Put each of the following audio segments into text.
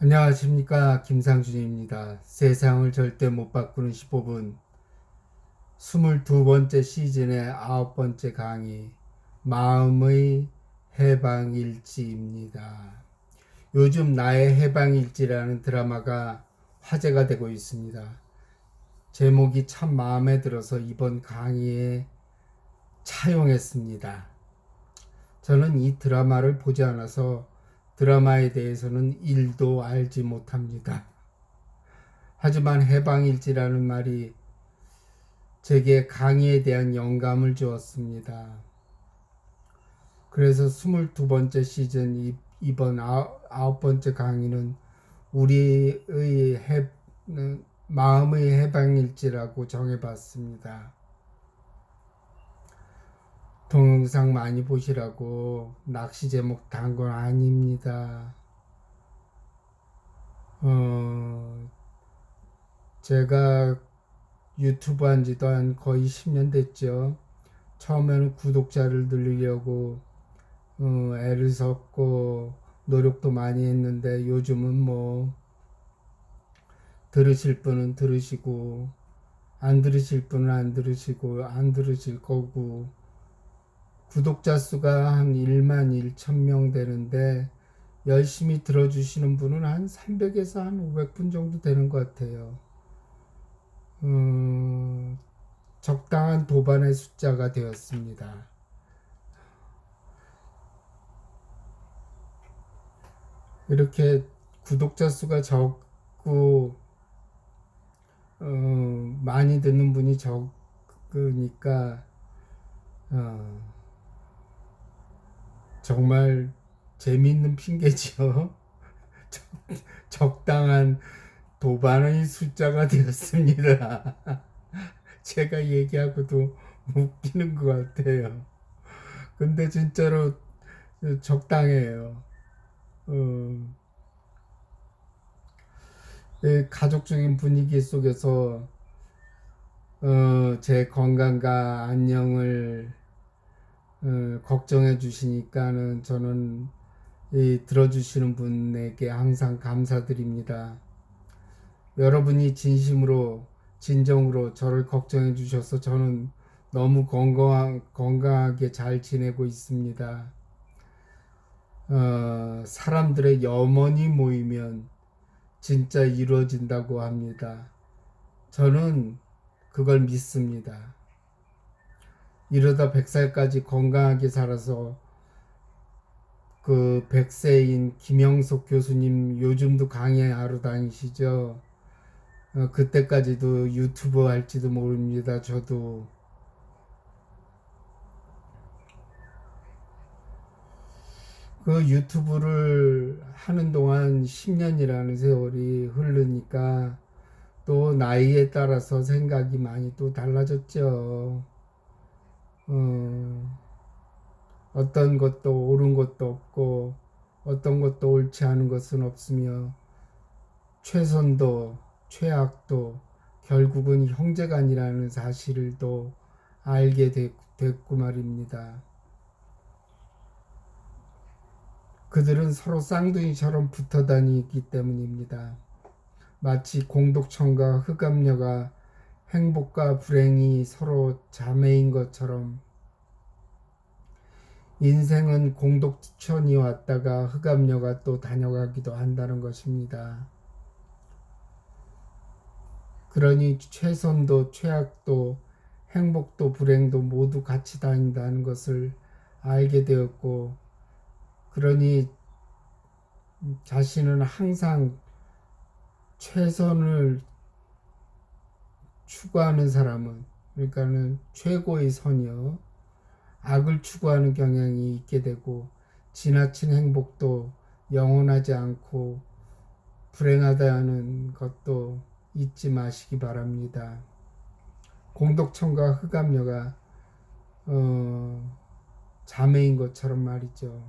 안녕하십니까, 김상준입니다. 세상을 절대 못 바꾸는 15분 22번째 시즌의 9번째 강의 마음의 해방일지입니다. 요즘 나의 해방일지라는 드라마가 화제가 되고 있습니다. 제목이 참 마음에 들어서 이번 강의에 차용했습니다. 저는 이 드라마를 보지 않아서 드라마에 대해서는 1도 알지 못합니다. 하지만 해방일지라는 말이 제게 강의에 대한 영감을 주었습니다. 그래서 22번째 시즌 이번 9번째 강의는 우리의 마음의 해방일지라고 정해봤습니다. 동영상 많이 보시라고 낚시 제목 단 건 아닙니다. 제가 유튜브 한 지도 한 거의 10년 됐죠. 처음에는 구독자를 늘리려고 애를 썼고 노력도 많이 했는데 요즘은 뭐 들으실 분은 들으시고 안 들으실 분은 안 들으시고 안 들으실 거고 구독자 수가 한 1만 1천 명 되는데 열심히 들어주시는 분은 한 300에서 한 500분 정도 되는 것 같아요. 적당한 도반의 숫자가 되었습니다. 이렇게 구독자 수가 적고 많이 듣는 분이 적으니까 정말 재미있는 핑계죠. 적당한 도반의 숫자가 되었습니다. 제가 얘기하고도 웃기는 것 같아요. 근데 진짜로 적당해요. 가족적인 분위기 속에서 제 건강과 안녕을 걱정해 주시니까는 저는 들어주시는 분에게 항상 감사드립니다. 여러분이 진심으로 진정으로 저를 걱정해 주셔서 저는 너무 건강하게 잘 지내고 있습니다. 사람들의 염원이 모이면 진짜 이루어진다고 합니다. 저는 그걸 믿습니다. 이러다 100살까지 건강하게 살아서 그 100세인 김영석 교수님 요즘도 강의하러 다니시죠? 그때까지도 유튜브 할지도 모릅니다. 저도 그 유튜브를 하는 동안 10년이라는 세월이 흐르니까 또 나이에 따라서 생각이 많이 또 달라졌죠. 어, 어떤 것도 옳은 것도 없고 어떤 것도 옳지 않은 것은 없으며 최선도 최악도 결국은 형제간이라는 사실을 또 알게 됐고 말입니다. 그들은 서로 쌍둥이처럼 붙어 다니기 때문입니다. 마치 공독천과 흑암녀가 행복과 불행이 서로 자매인 것처럼 인생은 공독천이 왔다가 흑암녀가 또 다녀가기도 한다는 것입니다. 그러니 최선도 최악도 행복도 불행도 모두 같이 다닌다는 것을 알게 되었고, 그러니 자신은 항상 최선을 추구하는 사람은, 그러니까는 최고의 선이요, 악을 추구하는 경향이 있게 되고 지나친 행복도 영원하지 않고 불행하다는 것도 잊지 마시기 바랍니다. 공덕천과 흑암녀가 자매인 것처럼 말이죠.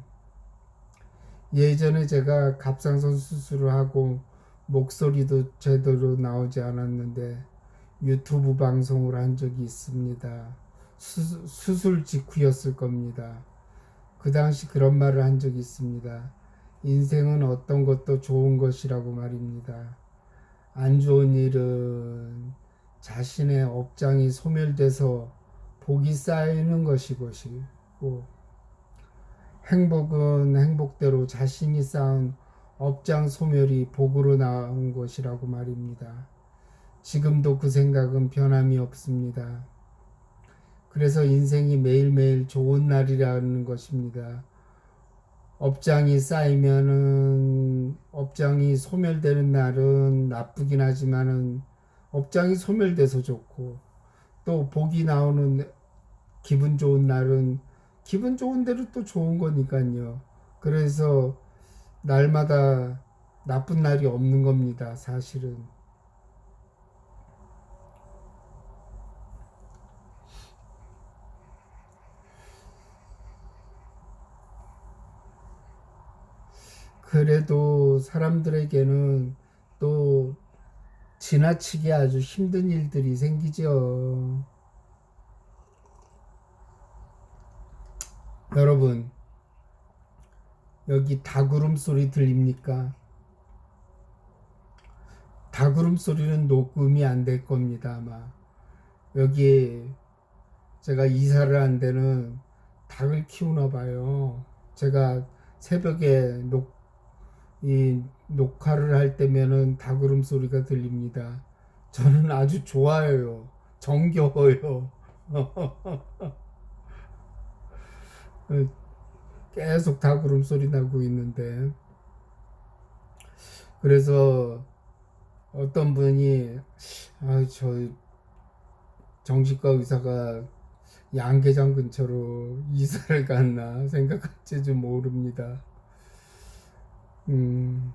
예전에 제가 갑상선 수술을 하고 목소리도 제대로 나오지 않았는데 유튜브 방송을 한 적이 있습니다. 수술 직후였을 겁니다. 그 당시 그런 말을 한 적이 있습니다. 인생은 어떤 것도 좋은 것이라고 말입니다. 안 좋은 일은 자신의 업장이 소멸돼서 복이 쌓이는 것이고, 행복은 행복대로 자신이 쌓은 업장 소멸이 복으로 나온 것이라고 말입니다. 지금도 그 생각은 변함이 없습니다. 그래서 인생이 매일매일 좋은 날이라는 것입니다. 업장이 쌓이면은, 업장이 소멸되는 날은 나쁘긴 하지만은 업장이 소멸돼서 좋고, 또 복이 나오는 기분 좋은 날은 기분 좋은 대로 또 좋은 거니까요. 그래서 날마다 나쁜 날이 없는 겁니다, 사실은. 그래도 사람들에게는 또 지나치게 아주 힘든 일들이 생기죠. 여러분, 여기 닭울음 소리 들립니까? 닭울음 소리는 녹음이 안 될 겁니다, 아마. 여기에 제가 이사를 한 데는 닭을 키우나 봐요. 제가 새벽에 이 녹화를 할 때면은 닭울음 소리가 들립니다. 저는 아주 좋아요. 정겨워요. 계속 닭울음 소리 나고 있는데. 그래서 어떤 분이, 저 정신과 의사가 양계장 근처로 이사를 갔나 생각할지 좀 모릅니다. 음,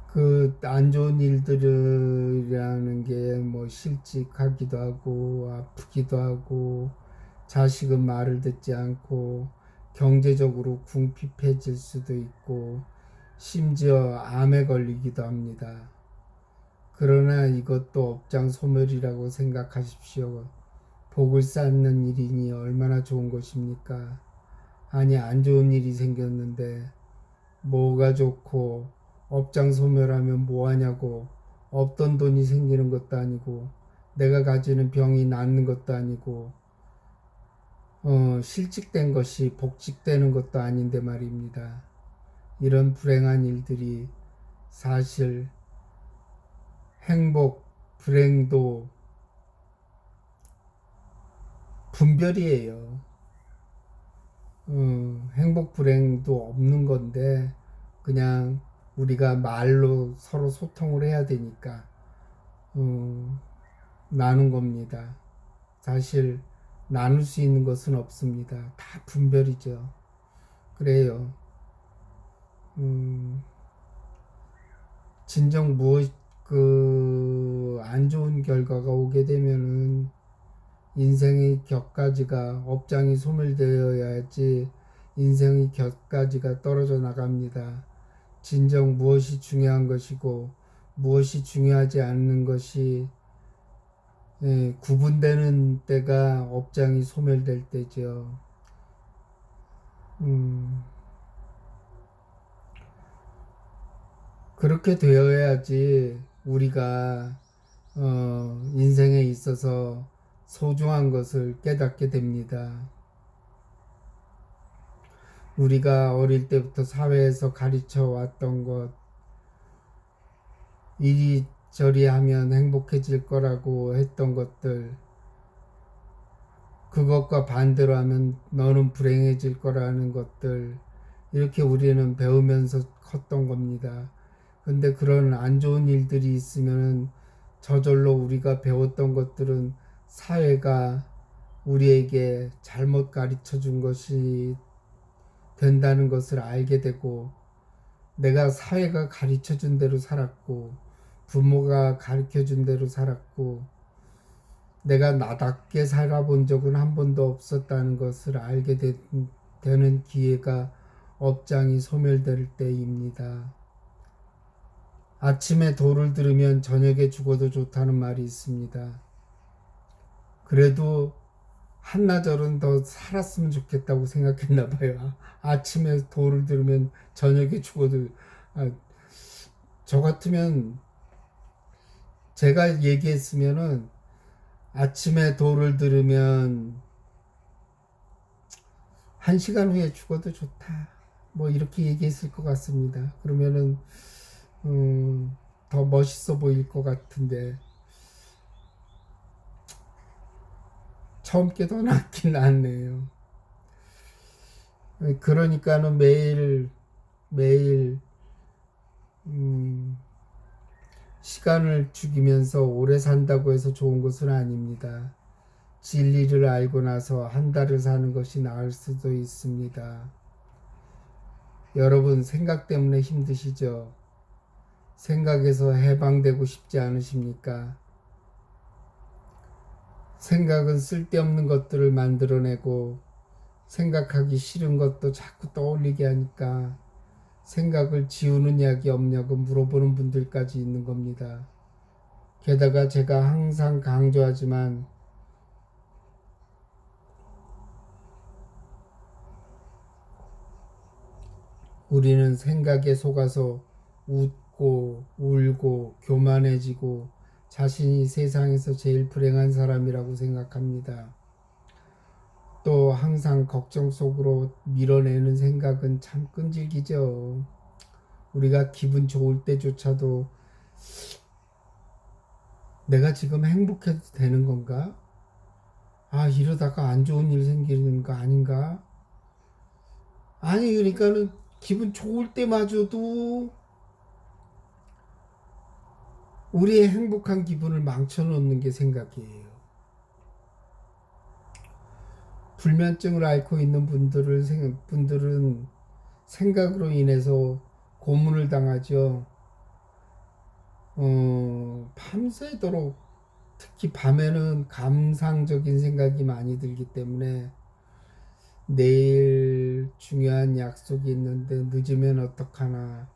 그 안 좋은 일들이라는 게 뭐 실직하기도 하고 아프기도 하고 자식은 말을 듣지 않고 경제적으로 궁핍해질 수도 있고 심지어 암에 걸리기도 합니다. 그러나 이것도 업장 소멸이라고 생각하십시오. 복을 쌓는 일이니 얼마나 좋은 것입니까? 아니, 안 좋은 일이 생겼는데 뭐가 좋고 업장 소멸하면 뭐하냐고. 없던 돈이 생기는 것도 아니고 내가 가지는 병이 낫는 것도 아니고 실직된 것이 복직되는 것도 아닌데 말입니다. 이런 불행한 일들이 사실 행복, 불행도 분별이에요. 행복, 불행도 없는 건데 그냥 우리가 말로 서로 소통을 해야 되니까 나눈 겁니다. 사실 나눌 수 있는 것은 없습니다. 다 분별이죠. 그래요. 음, 진정 안 좋은 결과가 오게 되면은 인생의 격가지가 업장이 소멸되어야지 인생의 격가지가 떨어져 나갑니다. 진정 무엇이 중요한 것이고 무엇이 중요하지 않는 것이 구분되는 때가 업장이 소멸될 때죠. 음, 그렇게 되어야지 우리가 인생에 있어서 소중한 것을 깨닫게 됩니다. 우리가 어릴 때부터 사회에서 가르쳐 왔던 것, 이리저리 하면 행복해질 거라고 했던 것들, 그것과 반대로 하면 너는 불행해질 거라는 것들, 이렇게 우리는 배우면서 컸던 겁니다. 근데 그런 안 좋은 일들이 있으면 저절로 우리가 배웠던 것들은 사회가 우리에게 잘못 가르쳐 준 것이 된다는 것을 알게 되고, 내가 사회가 가르쳐 준 대로 살았고 부모가 가르쳐 준 대로 살았고 내가 나답게 살아본 적은 한 번도 없었다는 것을 알게 되는 기회가 업장이 소멸될 때입니다. 아침에 도를 들으면 저녁에 죽어도 좋다는 말이 있습니다. 그래도 한나절은 더 살았으면 좋겠다고 생각했나 봐요. 아침에 도를 들으면 저녁에 죽어도, 아, 저 같으면 제가 얘기했으면은 아침에 도를 들으면 1시간 후에 죽어도 좋다. 뭐 이렇게 얘기했을 것 같습니다. 그러면은 더 멋있어 보일 것 같은데 처음 게 더 낫긴 낫네요. 그러니까는 매일 음, 시간을 죽이면서 오래 산다고 해서 좋은 것은 아닙니다. 진리를 알고 나서 한 달을 사는 것이 나을 수도 있습니다. 여러분 생각 때문에 힘드시죠? 생각에서 해방되고 싶지 않으십니까? 생각은 쓸데없는 것들을 만들어내고 생각하기 싫은 것도 자꾸 떠올리게 하니까 생각을 지우는 약이 없냐고 물어보는 분들까지 있는 겁니다. 게다가 제가 항상 강조하지만 우리는 생각에 속아서 웃고 울고 교만해지고 자신이 세상에서 제일 불행한 사람이라고 생각합니다. 또 항상 걱정 속으로 밀어내는 생각은 참 끈질기죠. 우리가 기분 좋을 때조차도 내가 지금 행복해도 되는 건가? 아, 이러다가 안 좋은 일 생기는 거 아닌가? 아니, 그러니까는 기분 좋을 때마저도 우리의 행복한 기분을 망쳐놓는 게 생각이에요. 불면증을 앓고 있는 분들은 생각으로 인해서 고문을 당하죠. 밤새도록 특히 밤에는 감상적인 생각이 많이 들기 때문에 내일 중요한 약속이 있는데 늦으면 어떡하나,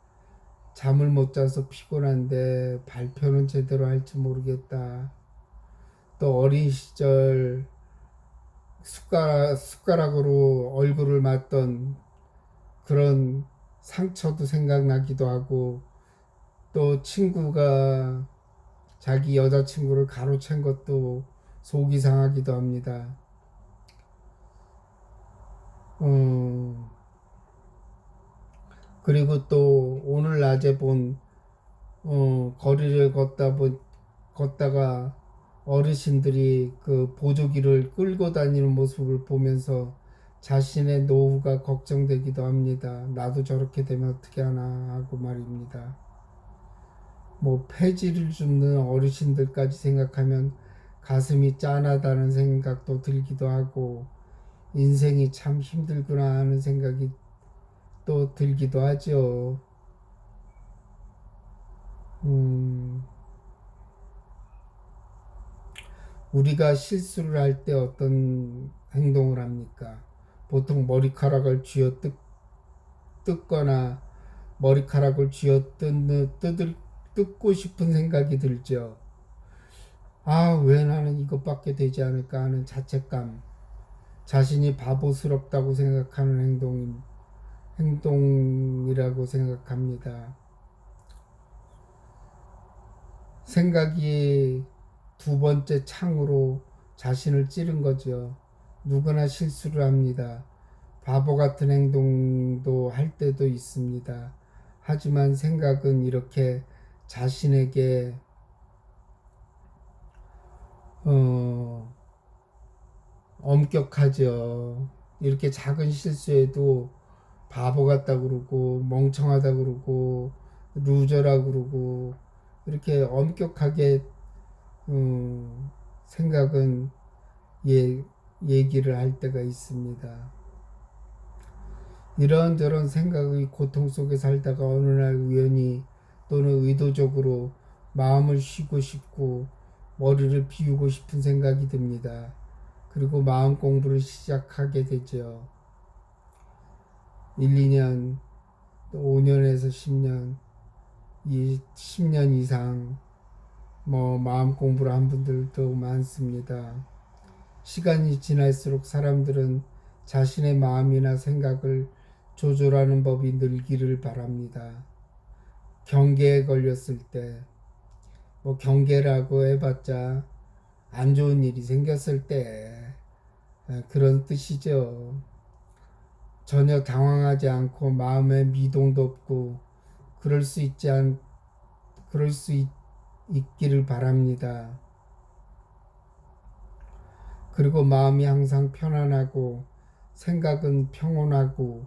잠을 못 자서 피곤한데 발표는 제대로 할지 모르겠다. 또 어린 시절 숟가락으로 얼굴을 맞던 그런 상처도 생각나기도 하고, 또 친구가 자기 여자친구를 가로챈 것도 속이 상하기도 합니다. 어, 그리고 또 오늘 낮에 본 거리를 걷다가 어르신들이 그 보조기를 끌고 다니는 모습을 보면서 자신의 노후가 걱정되기도 합니다. 나도 저렇게 되면 어떻게 하나 하고 말입니다. 뭐 폐지를 줍는 어르신들까지 생각하면 가슴이 짠하다는 생각도 들기도 하고 인생이 참 힘들구나 하는 생각이 또 들기도 하죠. 음, 우리가 실수를 할 때 어떤 행동을 합니까? 보통 머리카락을 뜯거나 머리카락을 뜯고 싶은 생각이 들죠. 아, 왜 나는 이것밖에 되지 않을까 하는 자책감, 자신이 바보스럽다고 생각하는 행동이라고 생각합니다. 생각이 두 번째 창으로 자신을 찌른 거죠. 누구나 실수를 합니다. 바보 같은 행동도 할 때도 있습니다. 하지만 생각은 이렇게 자신에게 어, 엄격하죠. 이렇게 작은 실수에도 바보 같다 그러고 멍청하다 그러고 루저라 그러고 이렇게 엄격하게 생각은 예, 얘기를 할 때가 있습니다. 이런저런 생각의 고통 속에 살다가 어느 날 우연히 또는 의도적으로 마음을 쉬고 싶고 머리를 비우고 싶은 생각이 듭니다. 그리고 마음 공부를 시작하게 되죠. 1, 2년, 5년에서 10년, 10년 이상 뭐 마음 공부를 한 분들도 많습니다. 시간이 지날수록 사람들은 자신의 마음이나 생각을 조절하는 법이 늘기를 바랍니다. 경계에 걸렸을 때, 뭐 경계라고 해봤자 안 좋은 일이 생겼을 때 그런 뜻이죠. 전혀 당황하지 않고 마음에 미동도 없고 그럴 수 있기를 바랍니다. 그리고 마음이 항상 편안하고 생각은 평온하고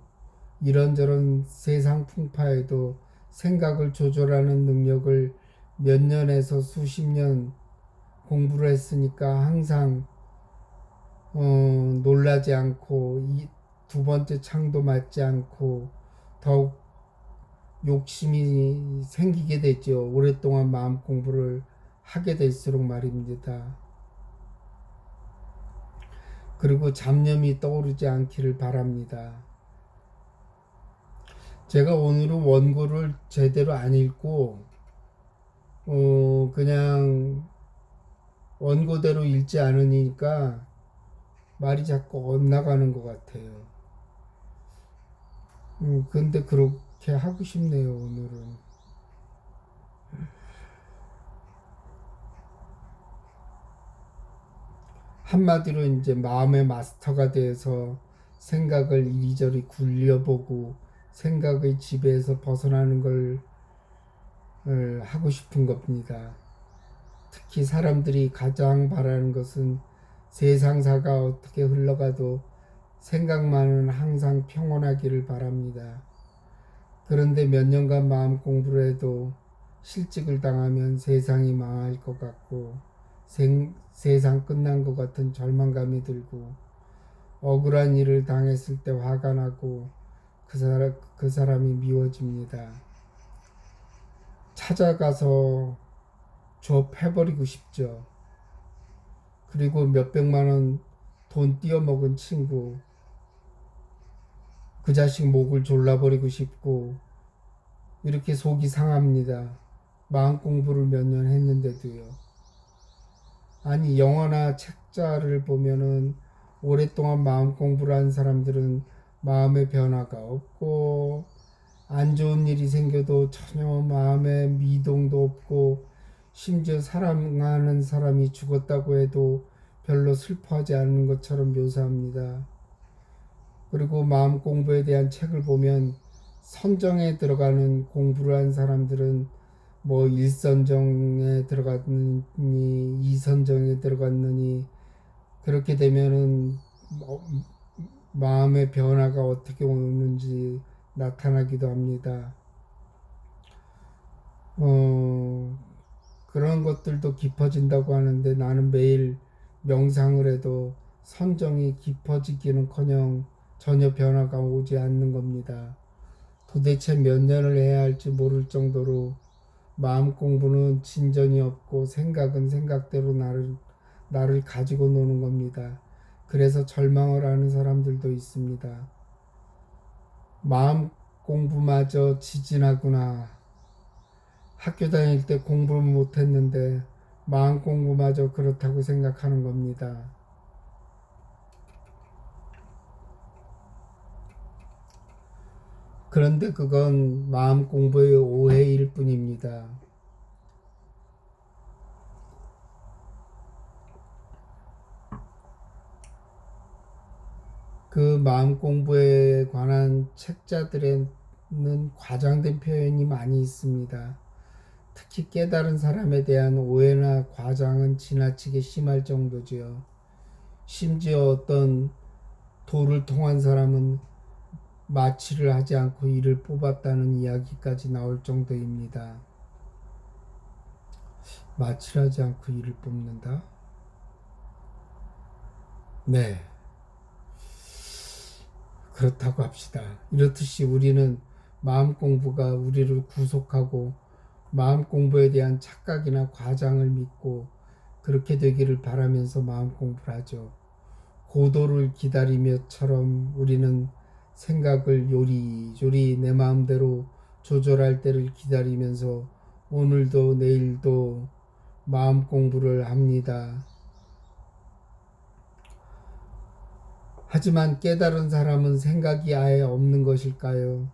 이런저런 세상 풍파에도 생각을 조절하는 능력을 몇 년에서 수십 년 공부를 했으니까 항상 놀라지 않고 두 번째 창도 맞지 않고 더욱 욕심이 생기게 됐죠. 오랫동안 마음 공부를 하게 될수록 말입니다. 그리고 잡념이 떠오르지 않기를 바랍니다. 제가 오늘은 원고를 제대로 안 읽고 그냥 원고대로 읽지 않으니까 말이 자꾸 엇나가는 것 같아요. 근데 그렇게 하고 싶네요, 오늘은. 한마디로 이제 마음의 마스터가 돼서 생각을 이리저리 굴려보고 생각의 지배에서 벗어나는 걸 하고 싶은 겁니다. 특히 사람들이 가장 바라는 것은 세상사가 어떻게 흘러가도 생각만은 항상 평온하기를 바랍니다. 그런데 몇 년간 마음 공부를 해도 실직을 당하면 세상이 망할 것 같고 세상 끝난 것 같은 절망감이 들고 억울한 일을 당했을 때 화가 나고 그 사람이 미워집니다. 찾아가서 좁혀버리고 싶죠. 그리고 몇백만 원 돈 띄어먹은 친구 그 자식 목을 졸라버리고 싶고 이렇게 속이 상합니다. 마음 공부를 몇 년 했는데도요. 아니 영화나 책자를 보면은 오랫동안 마음 공부를 한 사람들은 마음의 변화가 없고 안 좋은 일이 생겨도 전혀 마음에 미동도 없고 심지어 사랑하는 사람이 죽었다고 해도 별로 슬퍼하지 않는 것처럼 묘사합니다. 그리고 마음 공부에 대한 책을 보면 선정에 들어가는 공부를 한 사람들은 뭐 1선정에 들어갔느니 2선정에 들어갔느니 그렇게 되면은 마음의 변화가 어떻게 오는지 나타나기도 합니다. 그런 것들도 깊어진다고 하는데 나는 매일 명상을 해도 선정이 깊어지기는커녕 전혀 변화가 오지 않는 겁니다. 도대체 몇 년을 해야 할지 모를 정도로 마음 공부는 진전이 없고 생각은 생각대로 나를 가지고 노는 겁니다. 그래서 절망을 하는 사람들도 있습니다. 마음 공부마저 지진하구나. 학교 다닐 때 공부를 못했는데 마음 공부마저 그렇다고 생각하는 겁니다. 그런데 그건 마음 공부의 오해일 뿐입니다. 그 마음 공부에 관한 책자들에는 과장된 표현이 많이 있습니다. 특히 깨달은 사람에 대한 오해나 과장은 지나치게 심할 정도지요. 심지어 어떤 도를 통한 사람은 마취를 하지 않고 이를 뽑았다는 이야기까지 나올 정도입니다. 마취를 하지 않고 이를 뽑는다? 네. 그렇다고 합시다. 이렇듯이 우리는 마음 공부가 우리를 구속하고 마음 공부에 대한 착각이나 과장을 믿고 그렇게 되기를 바라면서 마음 공부를 하죠. 고도를 기다리며처럼 우리는 생각을 요리조리 내 마음대로 조절할 때를 기다리면서 오늘도 내일도 마음 공부를 합니다. 하지만 깨달은 사람은 생각이 아예 없는 것일까요?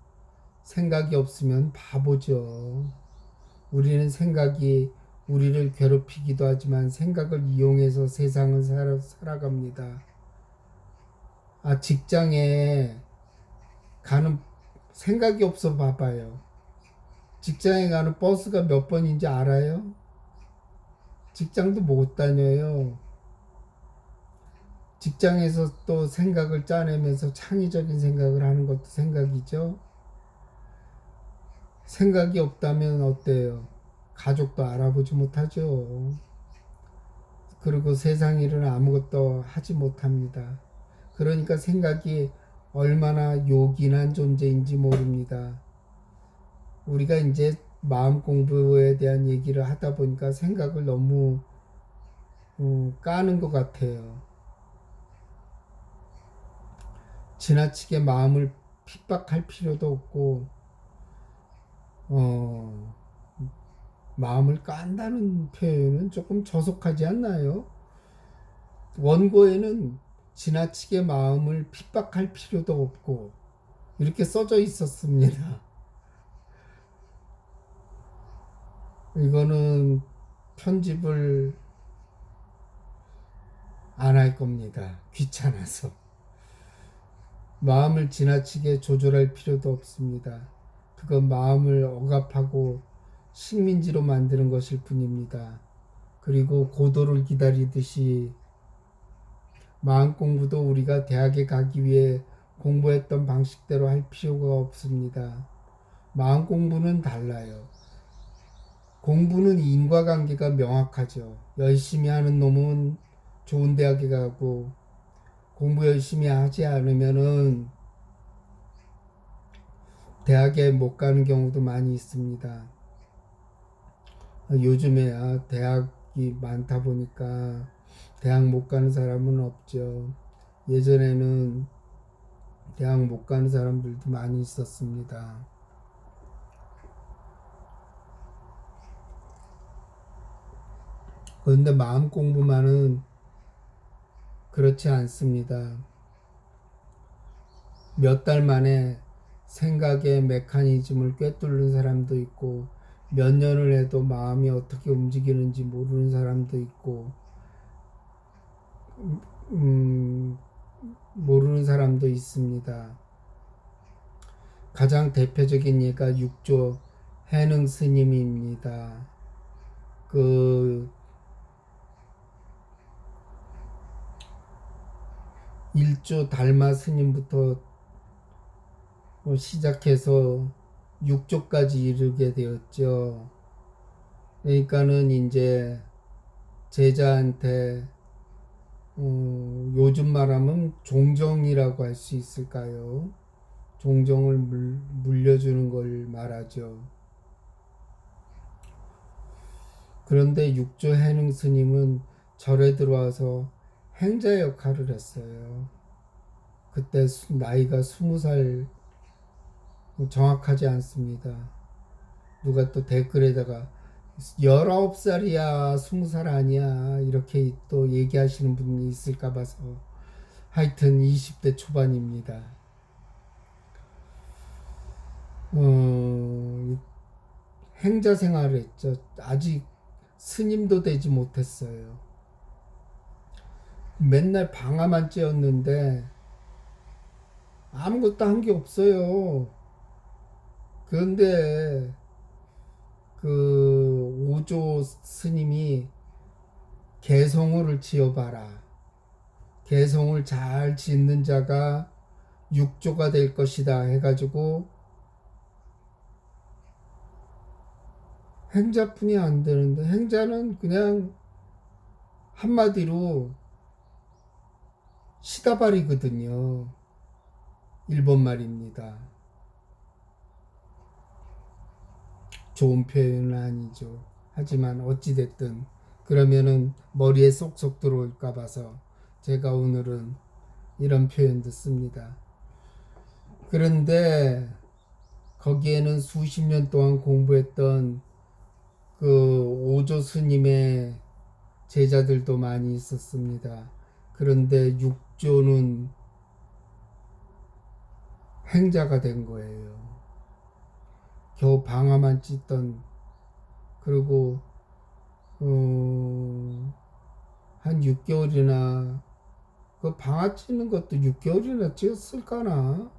생각이 없으면 바보죠. 우리는 생각이 우리를 괴롭히기도 하지만 생각을 이용해서 세상을 살아갑니다. 직장에 가는 생각이 없어 봐봐요. 직장에 가는 버스가 몇 번인지 알아요? 직장도 못 다녀요. 직장에서 또 생각을 짜내면서 창의적인 생각을 하는 것도 생각이죠. 생각이 없다면 어때요? 가족도 알아보지 못하죠. 그리고 세상 일은 아무것도 하지 못합니다. 그러니까 생각이 얼마나 요긴한 존재인지 모릅니다. 우리가 이제 마음 공부에 대한 얘기를 하다 보니까 생각을 너무 까는 것 같아요. 지나치게 마음을 핍박할 필요도 없고 마음을 깐다는 표현은 조금 저속하지 않나요? 원고에는 지나치게 마음을 핍박할 필요도 없고 이렇게 써져 있었습니다. 이거는 편집을 안 할 겁니다. 귀찮아서. 마음을 지나치게 조절할 필요도 없습니다. 그건 마음을 억압하고 식민지로 만드는 것일 뿐입니다. 그리고 고도를 기다리듯이 마음 공부도 우리가 대학에 가기 위해 공부했던 방식대로 할 필요가 없습니다. 마음 공부는 달라요. 공부는 인과관계가 명확하죠. 열심히 하는 놈은 좋은 대학에 가고 공부 열심히 하지 않으면은 대학에 못 가는 경우도 많이 있습니다. 요즘에 대학이 많다 보니까 대학 못 가는 사람은 없죠. 예전에는 대학 못 가는 사람들도 많이 있었습니다. 그런데 마음 공부만은 그렇지 않습니다. 몇 달 만에 생각의 메커니즘을 꿰뚫는 사람도 있고 몇 년을 해도 마음이 어떻게 움직이는지 모르는 사람도 있고 모르는 사람도 있습니다. 가장 대표적인 예가 육조 해능 스님입니다. 그 일조 달마 스님부터 시작해서 6조까지 이르게 되었죠. 그러니까는 이제 제자한테 요즘 말하면 종정이라고 할 수 있을까요? 종정을 물려주는 걸 말하죠. 그런데 육조 해능 스님은 절에 들어와서 행자 역할을 했어요. 그때 나이가 20살 정확하지 않습니다. 누가 또 댓글에다가 19살이야 20살 아니야 이렇게 또 얘기하시는 분이 있을까 봐서 하여튼 20대 초반입니다. 행자 생활을 했죠. 아직 스님도 되지 못했어요. 맨날 방아만 찧었는데 아무것도 한 게 없어요. 그런데 그 오조 스님이 개성호를 지어봐라. 개성을 잘 짓는 자가 육조가 될 것이다 해가지고 행자뿐이 안 되는데 행자는 그냥 한마디로 시다발이거든요. 일본 말입니다. 좋은 표현은 아니죠. 하지만 어찌됐든 그러면은 머리에 쏙쏙 들어올까 봐서 제가 오늘은 이런 표현도 씁니다. 그런데 거기에는 수십 년 동안 공부했던 그 오조 스님의 제자들도 많이 있었습니다. 그런데 육조는 횡자가 된 거예요. 겨우 방아만 찢던, 그리고 한 6개월이나, 그 방아 찢는 것도 6개월이나 찢었을까나?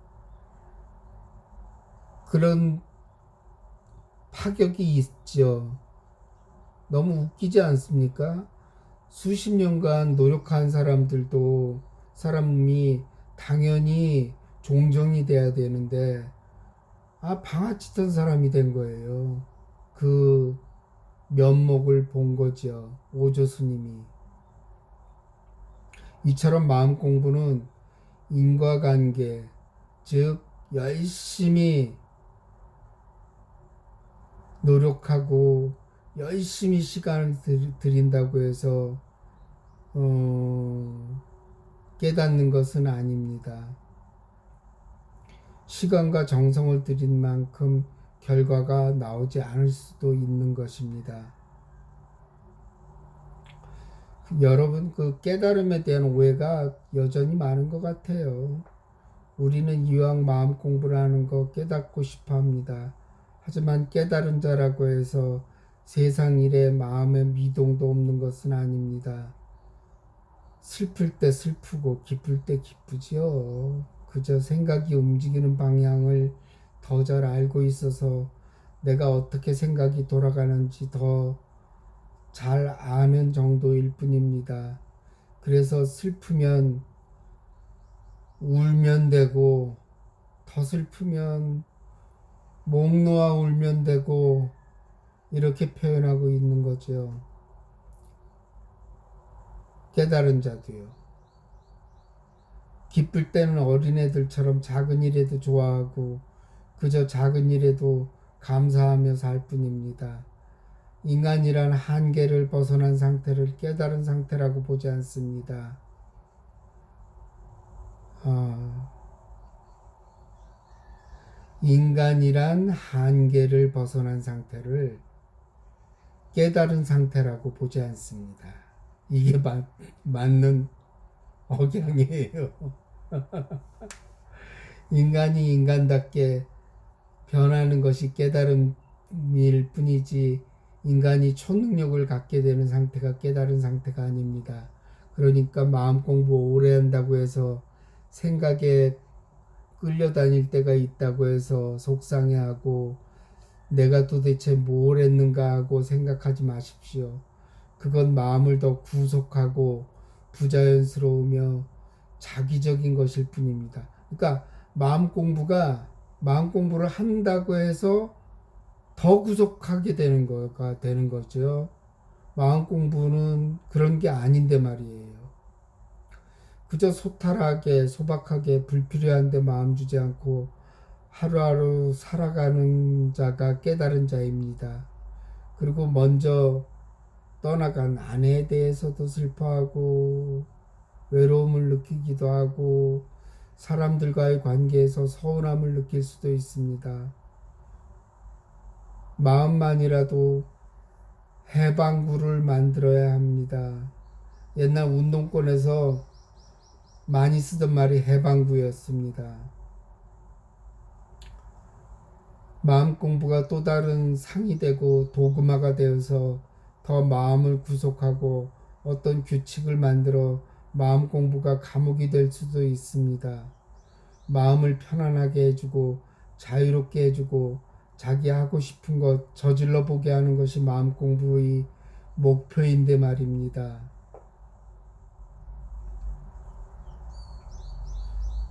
그런 파격이 있죠. 너무 웃기지 않습니까? 수십 년간 노력한 사람이 당연히 종정이 돼야 되는데, 방아 찢던 사람이 된 거예요. 그 면목을 본 거죠. 오조스님이. 이처럼 마음 공부는 인과관계, 즉 열심히 노력하고 열심히 시간을 들인다고 해서 깨닫는 것은 아닙니다. 시간과 정성을 들인 만큼 결과가 나오지 않을 수도 있는 것입니다. 여러분, 그 깨달음에 대한 오해가 여전히 많은 것 같아요. 우리는 이왕 마음 공부를 하는 거 깨닫고 싶어 합니다. 하지만 깨달은 자라고 해서 세상 일에 마음에 미동도 없는 것은 아닙니다. 슬플 때 슬프고 기쁠 때 기쁘지요. 그저 생각이 움직이는 방향을 더 잘 알고 있어서 내가 어떻게 생각이 돌아가는지 더 잘 아는 정도일 뿐입니다. 그래서 슬프면 울면 되고, 더 슬프면 목 놓아 울면 되고, 이렇게 표현하고 있는 거죠. 깨달은 자도요. 기쁠 때는 어린애들처럼 작은 일에도 좋아하고 그저 작은 일에도 감사하며 살 뿐입니다. 인간이란 한계를 벗어난 상태를 깨달은 상태라고 보지 않습니다. 인간이란 한계를 벗어난 상태를 깨달은 상태라고 보지 않습니다. 이게 맞는 억양이에요. 인간이 인간답게 변하는 것이 깨달음일 뿐이지 인간이 초능력을 갖게 되는 상태가 깨달은 상태가 아닙니다. 그러니까 마음 공부 오래 한다고 해서 생각에 끌려다닐 때가 있다고 해서 속상해하고 내가 도대체 뭘 했는가 하고 생각하지 마십시오. 그건 마음을 더 구속하고 부자연스러우며 자기적인 것일 뿐입니다. 그러니까 마음 공부를 한다고 해서 더 구속하게 되는 거가 되는 거죠. 마음 공부는 그런 게 아닌데 말이에요. 그저 소탈하게 소박하게 불필요한 데 마음 주지 않고 하루하루 살아가는 자가 깨달은 자입니다. 그리고 먼저 떠나간 아내에 대해서도 슬퍼하고 외로움을 느끼기도 하고 사람들과의 관계에서 서운함을 느낄 수도 있습니다. 마음만이라도 해방구를 만들어야 합니다. 옛날 운동권에서 많이 쓰던 말이 해방구였습니다. 마음 공부가 또 다른 상이 되고 도구마가 되어서 더 마음을 구속하고 어떤 규칙을 만들어 마음 공부가 감옥이 될 수도 있습니다. 마음을 편안하게 해주고 자유롭게 해주고 자기 하고 싶은 것 저질러 보게 하는 것이 마음 공부의 목표인데 말입니다.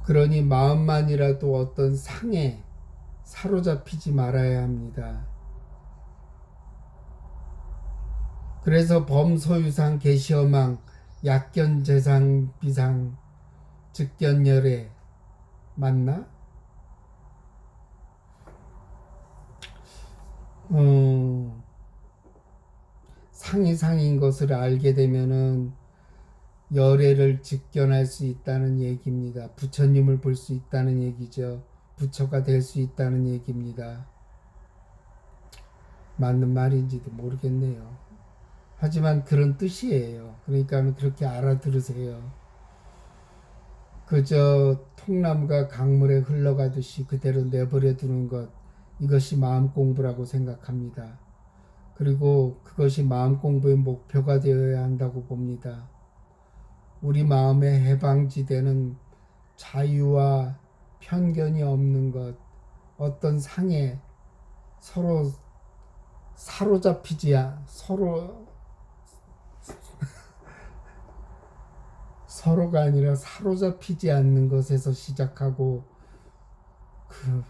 그러니 마음만이라도 어떤 상에 사로잡히지 말아야 합니다. 그래서 범소유상 계시어망 약견재상 비상 즉견열애 맞나? 상이 상인 것을 알게 되면은 열애를 직견할 수 있다는 얘기입니다. 부처님을 볼 수 있다는 얘기죠. 부처가 될 수 있다는 얘기입니다. 맞는 말인지도 모르겠네요. 하지만 그런 뜻이에요. 그러니까 그렇게 알아들으세요. 그저 통나무가 강물에 흘러가듯이 그대로 내버려 두는 것, 이것이 마음 공부라고 생각합니다. 그리고 그것이 마음 공부의 목표가 되어야 한다고 봅니다. 우리 마음의 해방지대는 자유와 편견이 없는 것, 어떤 상에 서로 사로잡히지 서로가 아니라 사로잡히지 않는 것에서 그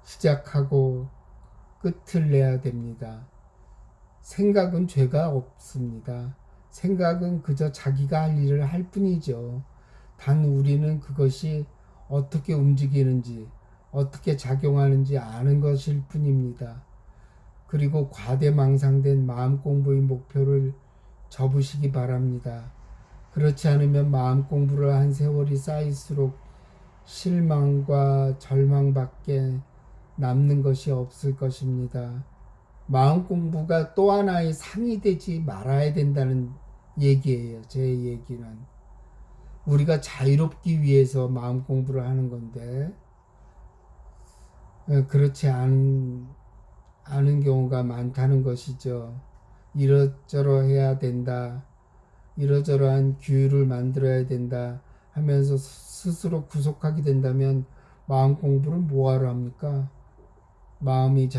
시작하고 끝을 내야 됩니다. 생각은 죄가 없습니다. 생각은 그저 자기가 할 일을 할 뿐이죠. 단 우리는 그것이 어떻게 움직이는지, 어떻게 작용하는지 아는 것일 뿐입니다. 그리고 과대망상된 마음 공부의 목표를 접으시기 바랍니다. 그렇지 않으면 마음 공부를 한 세월이 쌓일수록 실망과 절망밖에 남는 것이 없을 것입니다. 마음 공부가 또 하나의 상이 되지 말아야 된다는 얘기예요. 제 얘기는. 우리가 자유롭기 위해서 마음 공부를 하는 건데, 그렇지 않은 경우가 많다는 것이죠. 이러저러 해야 된다. 이러저러한 규율을 만들어야 된다 하면서 스스로 구속하게 된다면 마음 공부를 뭐하러 합니까? 마음이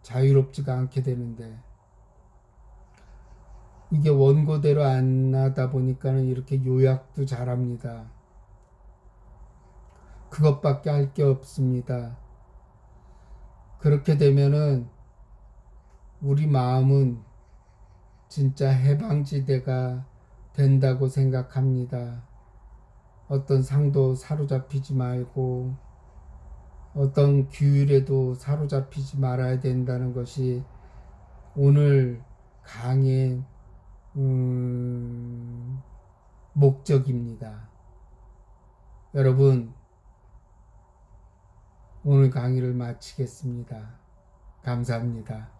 자유롭지가 않게 되는데, 이게 원고대로 안 하다 보니까는 이렇게 요약도 잘합니다. 그것밖에 할 게 없습니다. 그렇게 되면은 우리 마음은 진짜 해방지대가 된다고 생각합니다. 어떤 상도 사로잡히지 말고 어떤 규율에도 사로잡히지 말아야 된다는 것이 오늘 강의 목적입니다. 여러분, 오늘 강의를 마치겠습니다. 감사합니다.